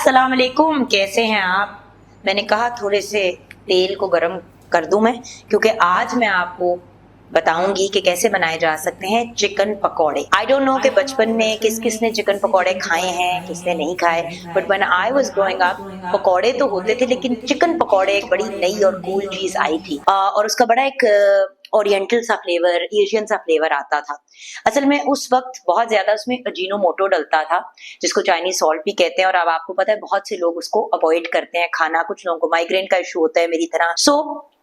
अस्सलाम वालेकुम, कैसे हैं आप। मैंने कहा थोड़े से तेल को गरम कर दूं मैं, क्योंकि आज मैं आपको बताऊंगी कि कैसे बनाए जा सकते हैं चिकन पकौड़े। आई डोंट नो कि बचपन में किस किस ने चिकन पकौड़े खाए हैं, किसने नहीं खाए, but when I was growing up पकौड़े तो होते थे, लेकिन चिकन पकौड़े एक बड़ी नई और कूल चीज आई थी। और उसका बड़ा एक ओरिएंटल सा फ्लेवर, एशियन सा फ्लेवर आता था। असल में उस वक्त बहुत ज्यादा उसमें अजीनोमोटो डलता था, जिसको चाइनीज सॉल्ट भी कहते हैं। और अब आपको पता है बहुत से लोग उसको अवॉइड करते हैं खाना, कुछ लोगों को माइग्रेन का इशू होता है मेरी तरह। सो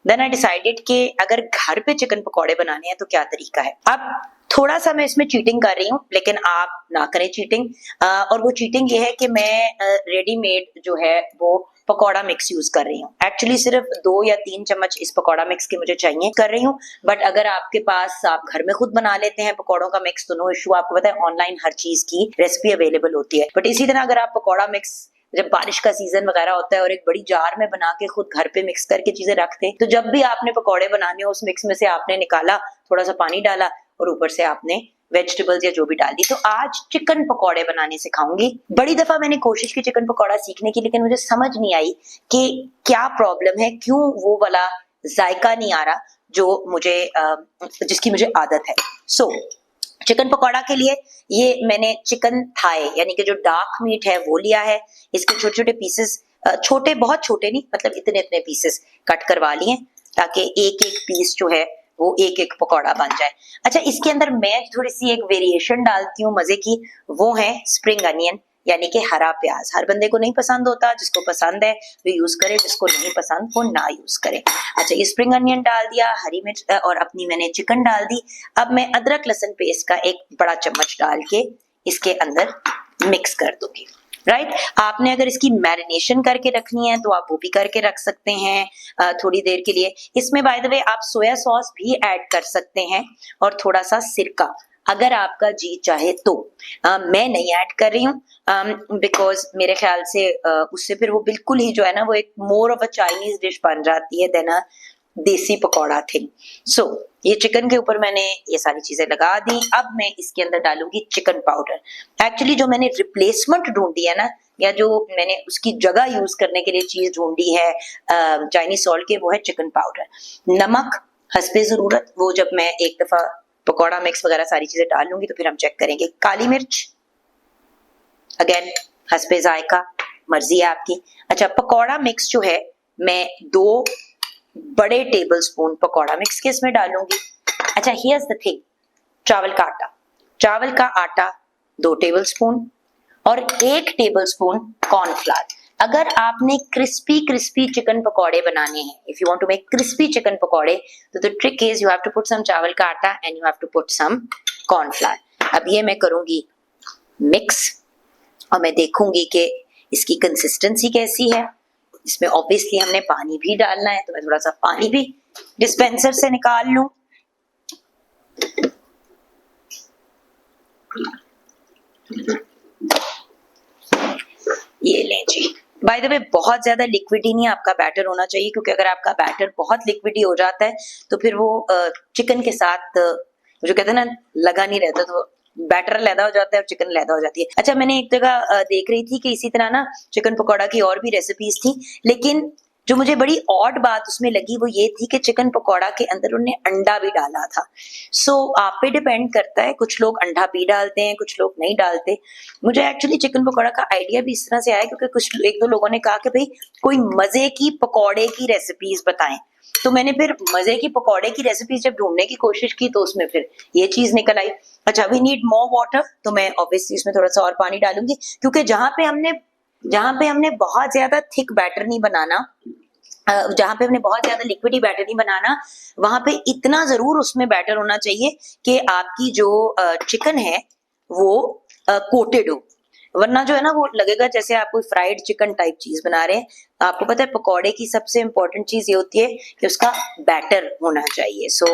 देन आई डिसाइडेड कि अगर घर पे चिकन पकौड़े बनाने हैं तो क्या तरीका है। अब थोड़ा सा मैं इसमें चीटिंग कर रही हूँ, लेकिन आप ना करें चीटिंग। और वो चीटिंग ये है कि मैं रेडीमेड जो है वो पकौड़ा मिक्स यूज कर रही हूँ। एक्चुअली सिर्फ 2 या 3 चम्मच इस पकौड़ा मिक्स के मुझे चाहिए कर रही हूँ, बट अगर आपके पास आप घर में खुद बना लेते हैं पकौड़ों का मिक्स तो नो इशू। आपको पता है ऑनलाइन हर चीज की रेसिपी अवेलेबल होती है। बट इसी तरह अगर आप पकौड़ा मिक्स जब बारिश का सीजन वगैरह होता है और एक बड़ी जार में बना के खुद घर पे मिक्स करके चीजें रखते, तो जब भी आपने पकौड़े बनाने हो उस मिक्स में से आपने निकाला, थोड़ा सा पानी डाला और ऊपर से आपने वेजिटेबल्स या जो भी डाल दी। तो आज चिकन पकौड़े बनाने सिखाऊंगी। बड़ी दफा मैंने कोशिश की चिकन पकौड़ा सीखने की, लेकिन मुझे समझ नहीं आई कि क्या प्रॉब्लम है, क्यों वो वाला जायका नहीं आ रहा जो मुझे जिसकी मुझे आदत है। सो चिकन पकौड़ा के लिए ये मैंने चिकन थाई यानी कि जो डार्क मीट है वो लिया है। इसके छोटे छोटे पीसेस, छोटे बहुत छोटे नहीं, मतलब इतने इतने पीसेस कट करवा लिए, ताकि एक एक पीस जो है वो एक एक पकौड़ा बन जाए। अच्छा, इसके अंदर मैं थोड़ी सी एक वेरिएशन डालती हूँ मजे की, वो है स्प्रिंग अनियन यानी कि हरा प्याज। हर बंदे को नहीं पसंद होता, जिसको पसंद है वो यूज करे, जिसको नहीं पसंद वो ना यूज करे। अच्छा, ये स्प्रिंग अनियन डाल दिया, हरी मिर्च और अपनी मैंने चिकन डाल दी। अब मैं अदरक लहसुन पेस्ट का एक बड़ा चम्मच डाल के इसके अंदर मिक्स कर दूंगी। राइट, आपने अगर इसकी मैरिनेशन करके रखनी है तो आप वो भी करके रख सकते हैं थोड़ी देर के लिए। इसमें बाय द वे आप सोया सॉस भी ऐड कर सकते हैं और थोड़ा सा सिरका, अगर आपका जी चाहे तो। मैं नहीं ऐड कर रही हूँ बिकॉज मेरे ख्याल से उससे फिर वो बिल्कुल ही जो है ना वो एक more of a Chinese dish बन जाती है देन अ देसी पकौड़ा थिंग। सो ये चिकन के ऊपर मैंने ये सारी चीजें लगा दी। अब मैं इसके अंदर डालूंगी चिकन पाउडर। एक्चुअली जो मैंने रिप्लेसमेंट ढूंढी है ना, या जो मैंने उसकी जगह यूज करने के लिए चीज ढूंढी है चाइनीज सॉल्ट के, वो है चिकन पाउडर। नमक हस्बे जरूरत, वो जब मैं एक दफा पकौड़ा मिक्स वगैरह सारी चीजें डाल लूंगी तो फिर हम चेक करेंगे। काली मिर्च अगेन हस्बे जायका, मर्जी है आपकी। अच्छा, पकौड़ा मिक्स जो है मैं 2 बड़े टेबल स्पून पकौड़ा मिक्स के इसमें डालूंगी। अच्छा, हियर्स द थिंग, चावल का आटा, चावल का आटा 2 टेबल स्पून और 1 टेबल स्पून कॉर्नफ्लावर। अगर आपने क्रिस्पी क्रिस्पी चिकन पकौड़े बनाने हैं, if you want to make crispy chicken पकौड़े, तो the trick is you have to put some चावल का आटा and you have to put some cornflour. अब ये मैं करूंगी मिक्स और मैं देखूंगी कि इसकी कंसिस्टेंसी कैसी है। इसमें ऑब्वियसली हमने पानी भी डालना है, तो मैं थोड़ा सा पानी भी डिस्पेंसर से निकाल लूं। ये लें जी। बाय द वे बहुत ज्यादा लिक्विड ही नहीं आपका बैटर होना चाहिए, क्योंकि अगर आपका बैटर बहुत लिक्विड ही हो जाता है तो फिर वो चिकन के साथ जो कहते हैं ना लगा नहीं रहता, तो बैटर लैदा हो जाता है और चिकन लैदा हो जाती है। अच्छा, मैंने एक जगह देख रही थी कि इसी तरह ना चिकन पकौड़ा की और भी रेसिपीज थी, लेकिन जो मुझे बड़ी ऑड बात उसमें लगी वो ये थी कि चिकन पकौड़ा के अंदर उन्होंने अंडा भी डाला था। सो आप पे डिपेंड करता है, कुछ लोग अंडा भी डालते हैं, कुछ लोग नहीं डालते। मुझे एक्चुअली चिकन पकौड़ा का आइडिया भी इस तरह से आया क्योंकि कुछ 1-2 लोगों ने कहा कि भाई कोई मजे की पकौड़े की रेसिपीज बताएं, तो मैंने फिर मजे की पकौड़े की रेसिपीज जब ढूंढने की कोशिश की तो उसमें फिर ये चीज निकल आई। अच्छा, वी नीड मोर वाटर, तो मैं ऑब्वियसली इसमें थोड़ा सा और पानी डालूंगी, क्योंकि जहां पे हमने बहुत ज्यादा थिक बैटर नहीं बनाना, जहां पे हमने बहुत ज्यादा लिक्विडी बैटर नहीं बनाना, वहां पे इतना जरूर उसमें बैटर होना चाहिए कि आपकी जो चिकन है वो कोटेड हो, वरना जो है ना वो लगेगा जैसे आप कोई फ्राइड चिकन टाइप चीज बना रहे हैं। आपको पता है पकौड़े की सबसे इंपॉर्टेंट चीज ये होती है कि उसका बैटर होना चाहिए। So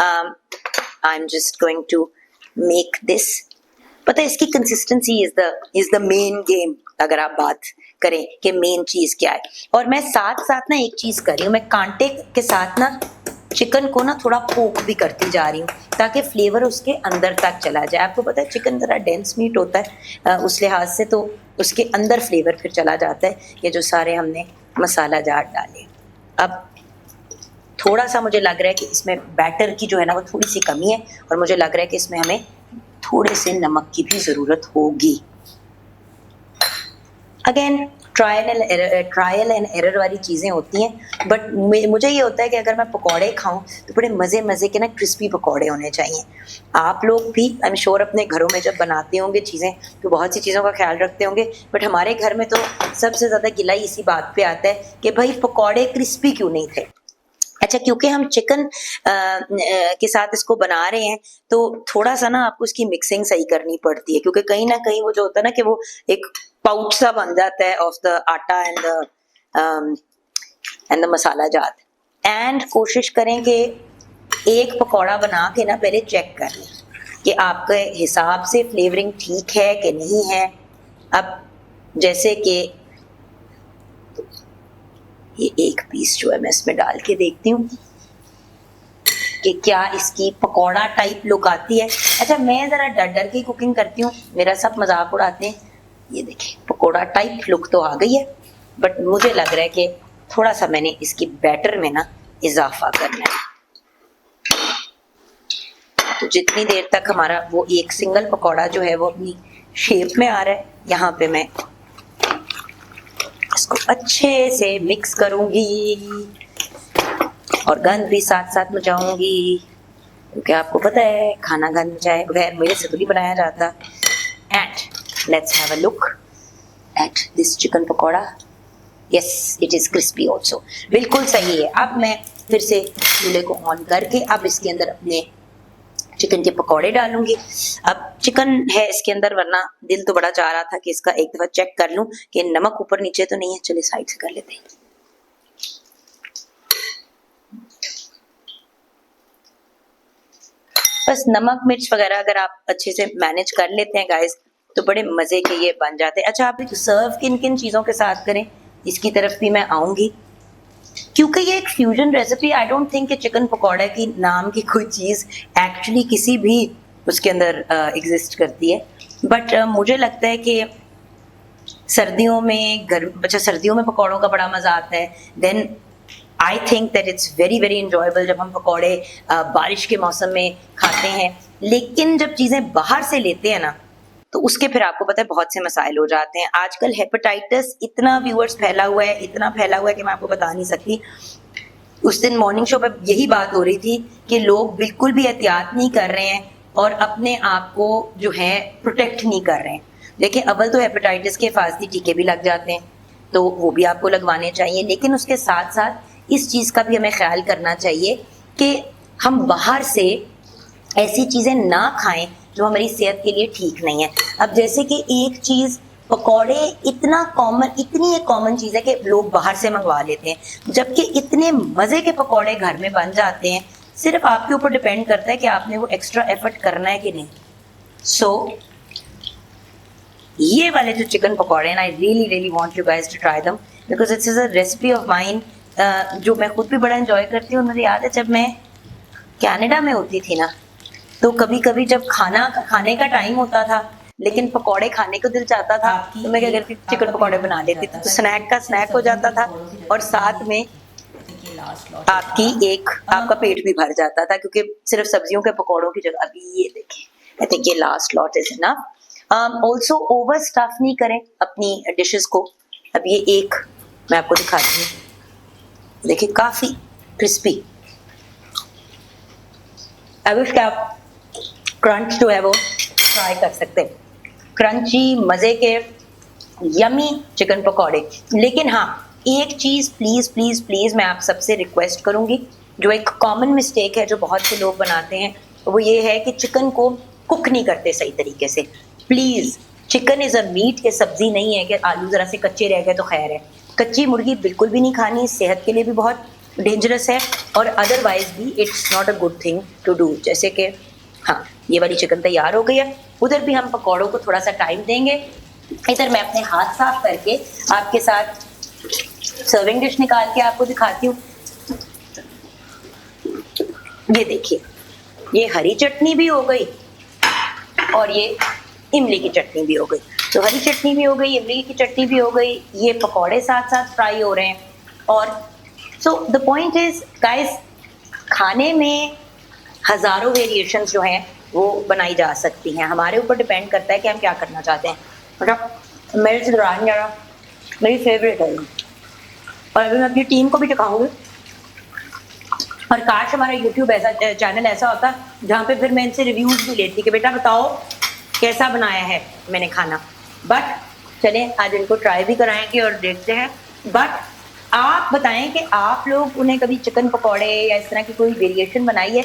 I am just going to make this. पता है इसकी consistency is the main game, अगर आप बात करें कि मेन चीज क्या है। और मैं साथ साथ ना एक चीज कर रही हूँ, मैं कांटे के साथ ना चिकन को ना थोड़ा पोक भी करती जा रही हूँ ताकि फ्लेवर उसके अंदर तक चला जाए। आपको पता है चिकन ज़रा डेंस मीट होता है, उस लिहाज से तो उसके अंदर फ्लेवर फिर चला जाता है कि जो सारे हमने मसाला जाट डाले। अब थोड़ा सा मुझे लग रहा है कि इसमें बैटर की जो है ना वो थोड़ी सी कमी है और मुझे लग रहा है कि इसमें हमें थोड़े से नमक की भी ज़रूरत होगी। अगेन ट्रायल एंड एरर वाली चीज़ें होती हैं, बट मुझे ये होता है कि अगर मैं पकौड़े खाऊं तो बड़े मज़े मज़े के ना क्रिस्पी पकौड़े होने चाहिए। आप लोग भी आई एम श्योर अपने घरों में जब बनाते होंगे चीज़ें तो बहुत सी चीज़ों का ख्याल रखते होंगे, बट हमारे घर में तो सबसे ज़्यादा गिलाई इसी बात पे आता है कि भाई पकौड़े क्रिस्पी क्यों नहीं थे। अच्छा, क्योंकि हम चिकन के साथ इसको बना रहे हैं तो थोड़ा सा ना आपको इसकी मिक्सिंग सही करनी पड़ती है, क्योंकि कहीं ना कहीं वो जो होता है ना कि वो एक पाउच सा बन जाता है ऑफ द आटा एंड द मसाला जात। एंड कोशिश करें कि एक पकौड़ा बना के ना पहले चेक कर लें कि आपके हिसाब से फ्लेवरिंग ठीक है कि नहीं है। अब जैसे कि ये एक पीस जो है मैं इसमें डाल के देखती हूँ कि क्या इसकी पकौड़ा टाइप लुक आती है। अच्छा, मैं ज़रा डर डर के कुकिंग करती हूँ, मेरा सब मजाक उड़ाते हैं। ये देखिए पकौड़ा टाइप लुक तो आ गई है, बट मुझे लग रहा है कि थोड़ा सा मैंने इसकी बैटर में ना इजाफा करना है। तो जितनी देर तक हमारा वो एक सिंगल पकौड़ा जो है वो अपनी शेप में आ रहा है, यहाँ पे मैं इसको अच्छे से मिक्स करूंगी और गंद भी साथ साथ मचाऊंगी, क्योंकि आपको पता है खाना गंद मचाए बगैर मेरे से तो नहीं बनाया जाता। And let's have a look at this chicken pakora. Yes, it is crispy also, बिल्कुल सही है। अब मैं फिर से चूल्हे को ऑन करके अब इसके अंदर अपने चिकन के पकौड़े डालूंगी। अब चिकन है इसके अंदर, वरना दिल तो बड़ा चाह रहा था कि इसका एक दफा चेक कर लूं कि नमक ऊपर नीचे तो नहीं है। चलिए साइड से कर लेते हैं। बस नमक मिर्च वगैरह अगर आप अच्छे से मैनेज कर लेते हैं गाइस तो बड़े मजे के ये बन जाते हैं। अच्छा, आप सर्व किन किन चीजों के साथ करें इसकी तरफ भी मैं आऊंगी, क्योंकि ये एक fusion recipe. I don't think कि चिकन पकौड़ा की नाम की कोई चीज़ एक्चुअली किसी भी उसके अंदर एग्जिस्ट करती है, बट मुझे लगता है कि सर्दियों में सर्दियों में पकौड़ों का बड़ा मज़ा आता है। Then I think that it's very very enjoyable जब हम पकौड़े बारिश के मौसम में खाते हैं। लेकिन जब चीज़ें बाहर से लेते हैं ना तो उसके फिर आपको पता है बहुत से मसाइल हो जाते हैं। आजकल हेपेटाइटिस इतना व्यूअर्स फैला हुआ है, इतना फैला हुआ है कि मैं आपको बता नहीं सकती। उस दिन मॉर्निंग शो पर यही बात हो रही थी कि लोग बिल्कुल भी एहतियात नहीं कर रहे हैं और अपने आप को जो है प्रोटेक्ट नहीं कर रहे हैं। देखिए, अव्वल तो हेपेटाइटिस के हिफाजती टीके भी लग जाते हैं तो वो भी आपको लगवाने चाहिए, लेकिन उसके साथ साथ इस चीज़ का भी हमें ख्याल करना चाहिए कि हम बाहर से ऐसी चीज़ें ना खाएं जो हमारी सेहत के लिए ठीक नहीं है। अब जैसे कि एक चीज़ पकौड़े इतनी एक कॉमन चीज़ है कि लोग बाहर से मंगवा लेते हैं, जबकि इतने मज़े के पकौड़े घर में बन जाते हैं। सिर्फ आपके ऊपर डिपेंड करता है कि आपने वो एक्स्ट्रा एफर्ट करना है कि नहीं। सो ये वाले जो चिकन पकौड़े हैं, I really really want you guys to try them because it's is a recipe of mine जो मैं खुद भी बड़ा एंजॉय करती हूँ। मुझे याद है जब मैं कनाडा में होती थी ना तो कभी कभी जब खाने का टाइम होता था लेकिन पकौड़े खाने को दिल चाहता था तो मैं क्या करती थी, चिकन पकौड़े बना लेती थी। तो स्नैक का स्नैक हो जाता था और साथ में आपका पेट भी भर जाता था, क्योंकि सिर्फ सब्जियों के पकौड़ों की जगह अभी ये देखें, आई थिंक ये last lot is enough. Also over stuff नहीं करें अपनी डिशेस को। अब ये एक मैं आपको दिखाती हूँ, देखिए काफी क्रिस्पी। अब इसका आप क्रंच जो है वो ट्राई कर सकते हैं, क्रंची मजे के यमी चिकन पकौड़े। लेकिन हाँ, एक चीज प्लीज प्लीज प्लीज मैं आप सबसे रिक्वेस्ट करूंगी, जो एक कॉमन मिस्टेक है जो बहुत से लोग बनाते हैं, वो ये है कि चिकन को कुक नहीं करते सही तरीके से। Please, chicken is a meat, ये सब्जी नहीं है कि आलू जरा से कच्चे रह गए तो खैर है। कच्ची मुर्गी बिल्कुल भी नहीं खानी, सेहत के लिए भी बहुत डेंजरस है और अदरवाइज भी it's not a good thing to do. जैसे कि हाँ, ये वाली चिकन तैयार हो गई है, उधर भी हम पकौड़ों को थोड़ा सा टाइम देंगे। इधर मैं अपने हाथ साफ करके आपके साथ सर्विंग डिश निकाल के आपको दिखाती हूँ। ये देखिए, ये हरी चटनी भी हो गई और ये इमली की चटनी भी हो गई। तो हरी चटनी भी हो गई, इमली की चटनी भी हो गई, ये पकौड़े साथ साथ फ्राई हो रहे हैं। और so the point is guys, खाने में हजारों वेरिएशंस जो हैं वो बनाई जा सकती हैं। हमारे ऊपर डिपेंड करता है कि हम क्या करना चाहते हैं। मतलब मेरे से दुरान जरा मेरी फेवरेट है और अभी मैं अपनी टीम को भी दिखाऊंगी। और काश हमारा यूट्यूब ऐसा चैनल ऐसा होता जहाँ पे फिर मैं इनसे रिव्यूज भी लेती कि बेटा बताओ कैसा बनाया है मैंने खाना। बट चलें, आज इनको ट्राई भी कराएंगे और देखते हैं। बट आप बताएं कि आप लोग उन्हें कभी चिकन पकौड़े या इस तरह की कोई वेरिएशन बनाई है?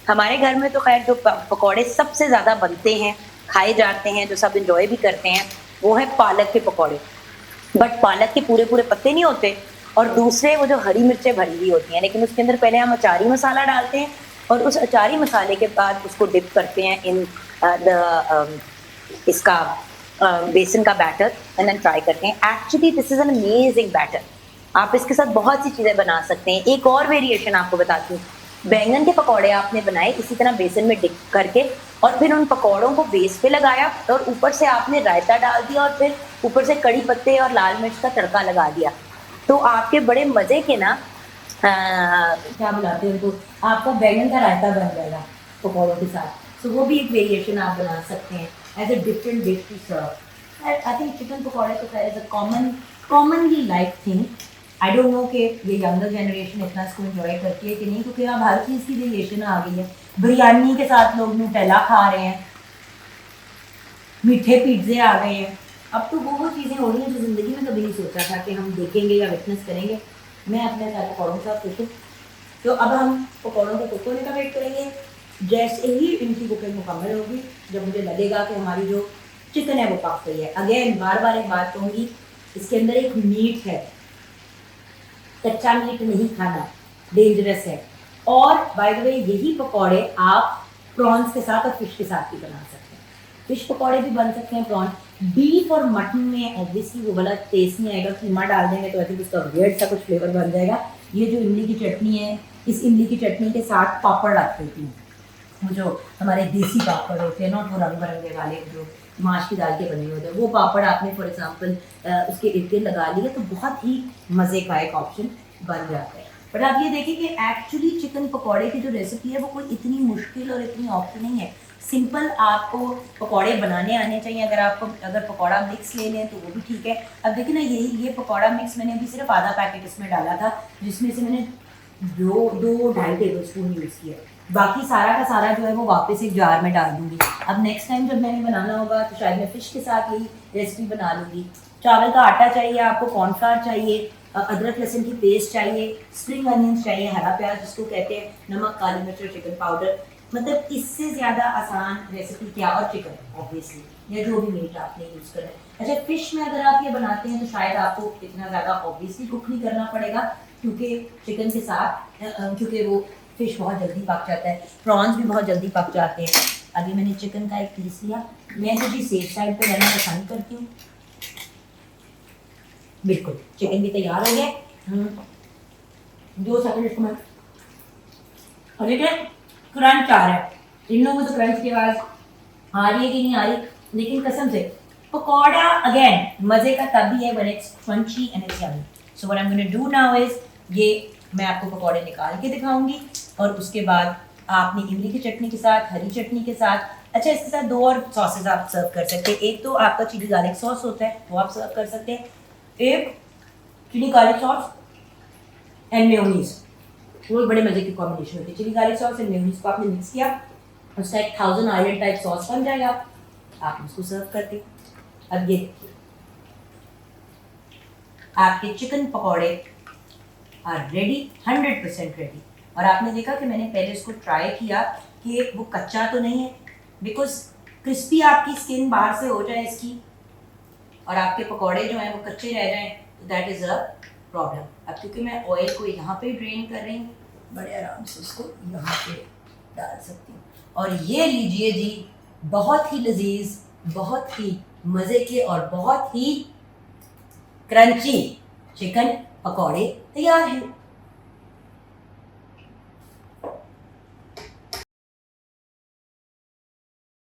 हमारे घर में तो खैर जो पकौड़े सबसे ज़्यादा बनते हैं, खाए जाते हैं, जो सब इंजॉय भी करते हैं, वो है पालक के पकौड़े। बट पालक के पूरे पूरे पत्ते नहीं होते, और दूसरे वो जो हरी मिर्चें भरी हुई होती हैं, लेकिन उसके अंदर पहले हम अचारी मसाला डालते हैं और उस अचारी मसाले के बाद उसको डिप करते हैं इन इसका बेसन का बैटर एंड देन फ्राई करते हैं। Actually this is an amazing batter. आप इसके साथ बहुत सी चीज़ें बना सकते हैं। एक और वेरिएशन आपको बताती हूँ, बैंगन के पकौड़े आपने बनाए इसी तरह बेसन में डिप करके और फिर उन पकौड़ों को बेस पे लगाया और ऊपर से आपने रायता डाल दिया और फिर ऊपर से कड़ी पत्ते और लाल मिर्च का तड़का लगा दिया। तो आपके बड़े मज़े के ना क्या बुलाते हैं उनको, आपका बैंगन का रायता बन जाएगा पकौड़ों के साथ। तो वो भी एक वेरिएशन आप बना सकते हैं as a different dish to serve. I think chicken पकौड़े तो as a commonly like thing. I don't know कि ये यंगर जनरेशन इतना इसको एंजॉय करती है कि नहीं, क्योंकि अब हर चीज़ की वेरिएशन आ गई है। बिरयानी के साथ लोग न्यूटेला खा रहे हैं, मीठे पिज्जे आ गए हैं। अब तो वो चीज़ें हो रही हैं जो ज़िंदगी में कभी नहीं सोचा था कि हम देखेंगे या विटनेस करेंगे। मैं अपने साथ पकौड़ों के साथ खुश हूँ। तो अब हम पकौड़ों के कुक होने का वेट करेंगे। जैसे ही इनकी कुकिंग मुकम्मल होगी, जब मुझे लगेगा कि हमारी जो चिकन है वो पक गई है। अगेन बार बार एक बात कहूँगी, इसके अंदर एक मीट है, कच्चा मीट नहीं खाना, डेंजरस है। और बाय द वे यही पकौड़े आप प्रॉन्स के साथ और फिश के साथ भी बना सकते हैं। फिश पकौड़े भी बन सकते हैं प्रॉन। बीफ और मटन में ऑब्वियसली वो वाला टेस्ट नहीं आएगा, कीमा डाल देंगे तो आई थिंक उसका वियर्ड सा कुछ फ्लेवर बन जाएगा। ये जो इमली की चटनी है, इस इमली की चटनी के साथ पापड़ रख देती हूँ, वो जो हमारे देसी पापड़ होते हैं, नॉट वो रंग बिरंगे वाले जो माश की दाल के बने होते हैं, वो पापड़ आपने फॉर एग्जाम्पल उसके इर्द गिर्द लगा लिए तो बहुत ही मज़े का एक ऑप्शन बन जाता है। बट आप ये देखिए कि एक्चुअली चिकन पकौड़े की जो रेसिपी है वो कोई इतनी मुश्किल और इतनी ऑप्शन नहीं है। सिंपल आपको पकौड़े बनाने आने चाहिए। अगर पकौड़ा मिक्स ले लें तो वो भी ठीक है। अब देखिए ना, ये पकौड़ा मिक्स मैंने अभी सिर्फ आधा पैकेट इसमें डाला था, जिसमें से मैंने 2-2.5 टेबल स्पून यूज़ किया। बाकी सारा का सारा जो है वो वापस एक जार में डाल दूंगी। अब नेक्स्ट टाइम जब मैंने बनाना होगा तो शायद मैं फिश के साथ यही रेसिपी बना लूँगी। चावल का आटा चाहिए आपको, कॉर्नफ्लावर चाहिए, अदरक लहसुन की पेस्ट चाहिए, स्प्रिंग अनियंस चाहिए, हरा प्याज जिसको कहते हैं, नमक, काली मिर्च और चिकन पाउडर। मतलब इससे ज़्यादा आसान रेसिपी क्या। और चिकन ऑब्वियसली, या जो भी मीट आपने यूज़ करना है। अच्छा, फिश में अगर आप ये बनाते हैं तो शायद आपको इतना ज़्यादा ऑब्वियसली कुक नहीं करना पड़ेगा, क्योंकि चिकन के साथ क्योंकि वो फिश बहुत जल्दी पक जाता है, प्रॉन्स भी बहुत जल्दी पक जाते हैं। अभी मैंने चिकन का एक पीस लिया। मैं तो जी सेफ साइड पे रहना पसंद करती हूँ। बिल्कुल चिकन भी तैयार हो गया। 2 सेकंड इसको मैं, और देखिए क्रंच आ रहा है। इन लोगों को तो क्रंच की आवाज़ आ रही है कि नहीं आ रही, लेकिन कसम से पकौड़ा अगेन मज़े का तभी है when it's crunchy and it's yummy. So what I am gonna do now is, ये मैं आपको पकौड़े निकाल के दिखाऊंगी और उसके बाद आपने इमली की चटनी के साथ, हरी चटनी के साथ, अच्छा इसके साथ 2 और सॉसेज आप सर्व कर सकते हैं। एक तो आपका चिली गार्लिक सॉस होता है, वो आप सर्व कर सकते हैं। एक chili garlic sauce and mayonnaise, वो बड़े मजे की कॉम्बिनेशन होती है। Chili garlic sauce and mayonnaise को आपने मिक्स किया, उसका एक 1000 आइलैंड टाइप सॉस बन जाएगा। आप उसको सर्व करते। अब ये देखिए आपके चिकन पकौड़े आर रेडी, 100% रेडी। और आपने देखा कि मैंने पहले इसको ट्राई किया कि वो कच्चा तो नहीं है, बिकॉज क्रिस्पी आपकी स्किन बाहर से हो जाए इसकी और आपके पकौड़े जो हैं वो कच्चे रह जाएं, तो दैट इज़ अ प्रॉब्लम। अब क्योंकि मैं ऑयल को यहाँ पे ड्रेन कर रही हूँ, बड़े आराम से इसको यहाँ पे डाल सकती हूँ। और ये लीजिए जी, बहुत ही लजीज, बहुत ही मज़े के और बहुत ही क्रंची चिकन पकौड़े तैयार हैं।